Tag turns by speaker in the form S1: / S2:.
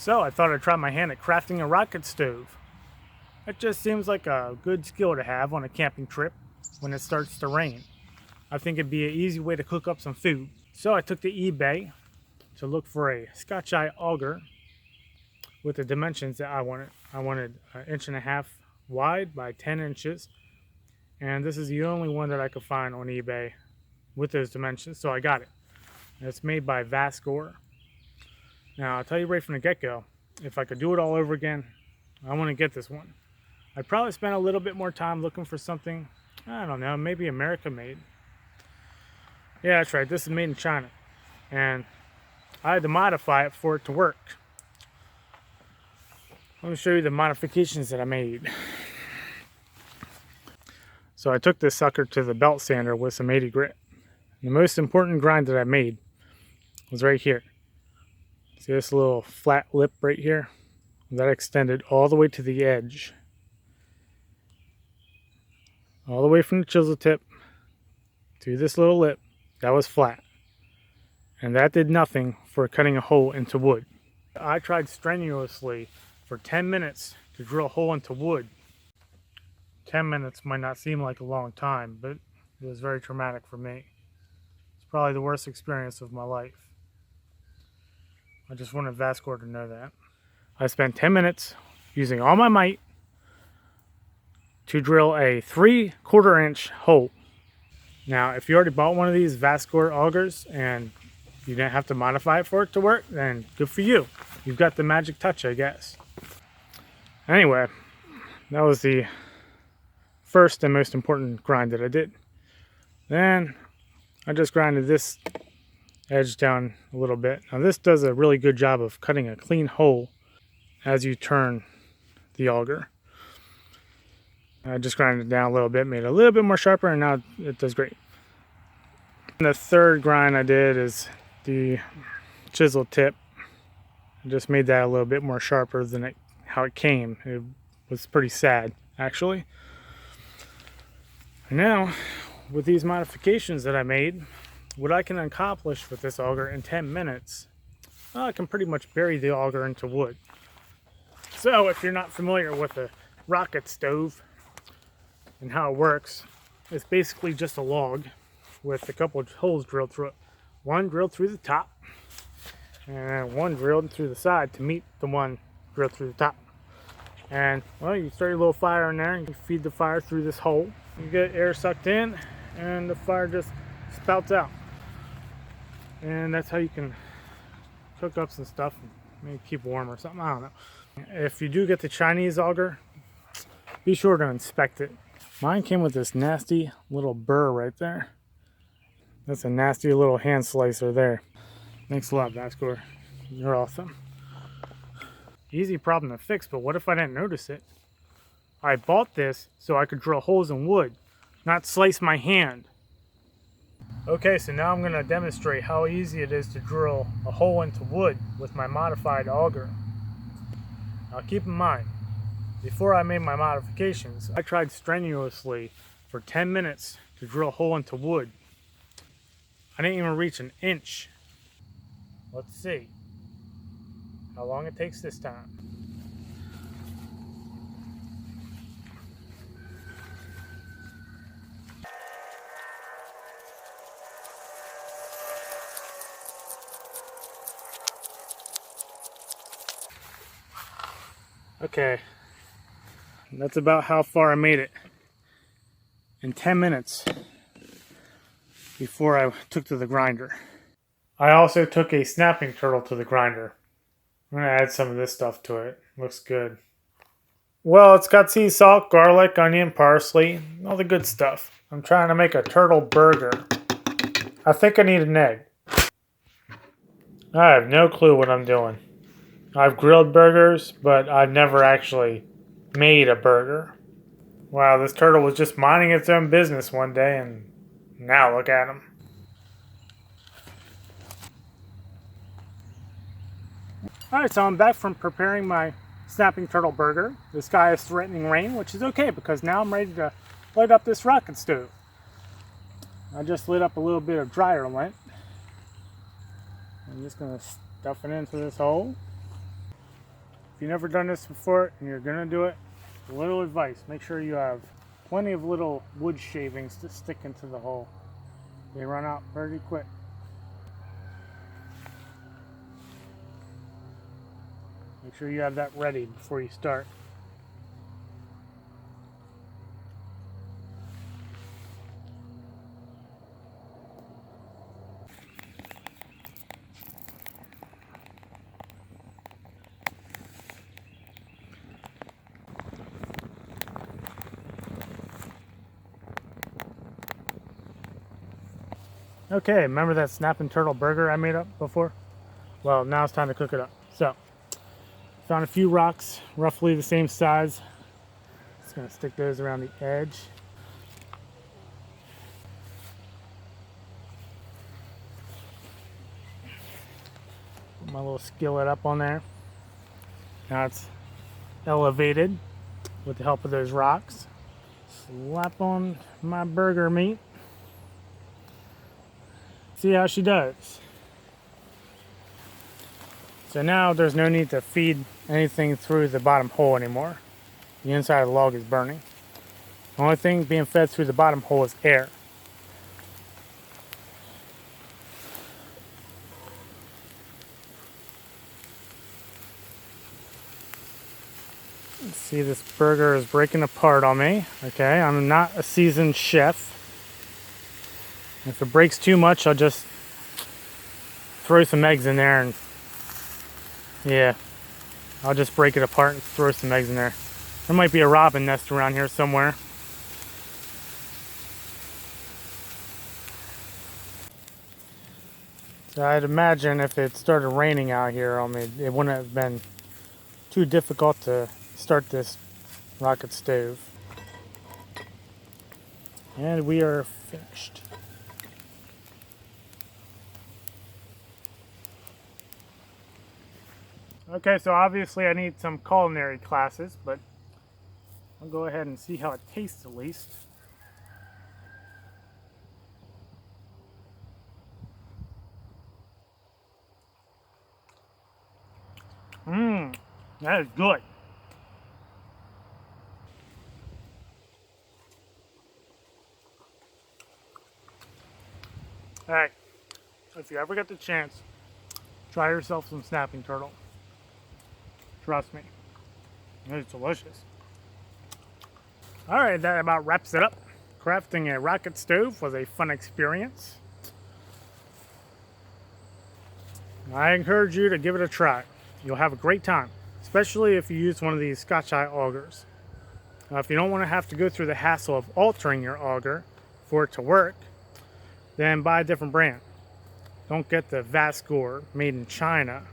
S1: So I thought I'd try my hand at crafting a rocket stove. It just seems like a good skill to have on a camping trip when it starts to rain. I think it'd be an easy way to cook up some food. So I took to eBay to look for a Scotch Eye Auger with the dimensions that I wanted. I wanted 1.5 inches wide by 10 inches. And this is the only one that I could find on eBay with those dimensions, so I got it. And it's made by Vasgor. Now, I'll tell you right from the get-go, if I could do it all over again, I want to get this one. I'd probably spend a little bit more time looking for something, I don't know, maybe America-made. Yeah, that's right, this is made in China. And I had to modify it for it to work. Let me show you the modifications that I made. So I took this sucker to the belt sander with some 80 grit. The most important grind that I made was right here. See this little flat lip right here? That extended all the way to the edge. All the way from the chisel tip to this little lip. That was flat. And that did nothing for cutting a hole into wood. I tried strenuously for 10 minutes to drill a hole into wood. 10 minutes might not seem like a long time, but it was very traumatic for me. It's probably the worst experience of my life. I just wanted Vasgor to know that. I spent 10 minutes using all my might to drill a 3/4 inch hole. Now, if you already bought one of these Vasgor augers and you didn't have to modify it for it to work, then good for you. You've got the magic touch, I guess. Anyway, that was the first and most important grind that I did. Then I just grinded this edge down a little bit. Now this does a really good job of cutting a clean hole as you turn the auger. I just grinded it down a little bit, made it a little bit more sharper, and now it does great. And the third grind I did is the chisel tip. I just made that a little bit more sharper than how it came. It was pretty sad, actually. And now, with these modifications that I made, what I can accomplish with this auger in 10 minutes, well, I can pretty much bury the auger into wood. So if you're not familiar with a rocket stove and how it works, it's basically just a log with a couple of holes drilled through it. One drilled through the top, and one drilled through the side to meet the one drilled through the top. And, well, you start your little fire in there, and you feed the fire through this hole. You get air sucked in, and the fire just spouts out. And that's how you can cook up some stuff and maybe keep warm or something, I don't know. If you do get the Chinese auger, be sure to inspect it. Mine came with this nasty little burr right there. That's a nasty little hand slicer there. Thanks a lot, Vasgor. You're awesome. Easy problem to fix, but what if I didn't notice it? I bought this so I could drill holes in wood, not slice my hand. Okay, so now I'm going to demonstrate how easy it is to drill a hole into wood with my modified auger. Now keep in mind, before I made my modifications, I tried strenuously for 10 minutes to drill a hole into wood. I didn't even reach an inch. Let's see how long it takes this time. Okay, that's about how far I made it in 10 minutes before I took to the grinder. I also took a snapping turtle to the grinder. I'm going to add some of this stuff to it. Looks good. Well, it's got sea salt, garlic, onion, parsley, all the good stuff. I'm trying to make a turtle burger. I think I need an egg. I have no clue what I'm doing. I've grilled burgers, but I've never actually made a burger. Wow, this turtle was just minding its own business one day, and now look at him. Alright, so I'm back from preparing my snapping turtle burger. The sky is threatening rain, which is okay because now I'm ready to light up this rocket stove. I just lit up a little bit of dryer lint. I'm just going to stuff it into this hole. If you've never done this before and you're gonna do it, a little advice: make sure you have plenty of little wood shavings to stick into the hole. They run out pretty quick. Make sure you have that ready before you start. Okay, remember that snapping turtle burger I made up before? Well, now it's time to cook it up. So, found a few rocks, roughly the same size. Just gonna stick those around the edge. Put my little skillet up on there. Now it's elevated with the help of those rocks. Slap on my burger meat. See how she does. So now there's no need to feed anything through the bottom hole anymore. The inside of the log is burning. The only thing being fed through the bottom hole is air. See, this burger is breaking apart on me. Okay, I'm not a seasoned chef. If it breaks too much, I'll just throw some eggs in there and yeah, I'll just break it apart and throw some eggs in there. There might be a robin nest around here somewhere. So I'd imagine if it started raining out here, I mean, it wouldn't have been too difficult to start this rocket stove. And we are finished. Okay, so obviously I need some culinary classes, but I'll go ahead and see how it tastes at least. That is good. Alright, if you ever get the chance, try yourself some snapping turtle. Trust me, it's delicious. Alright, that about wraps it up. Crafting a rocket stove was a fun experience. I encourage you to give it a try. You'll have a great time, especially if you use one of these Scotch Eye augers. If you don't want to have to go through the hassle of altering your auger for it to work, then buy a different brand. Don't get the Vasgor made in China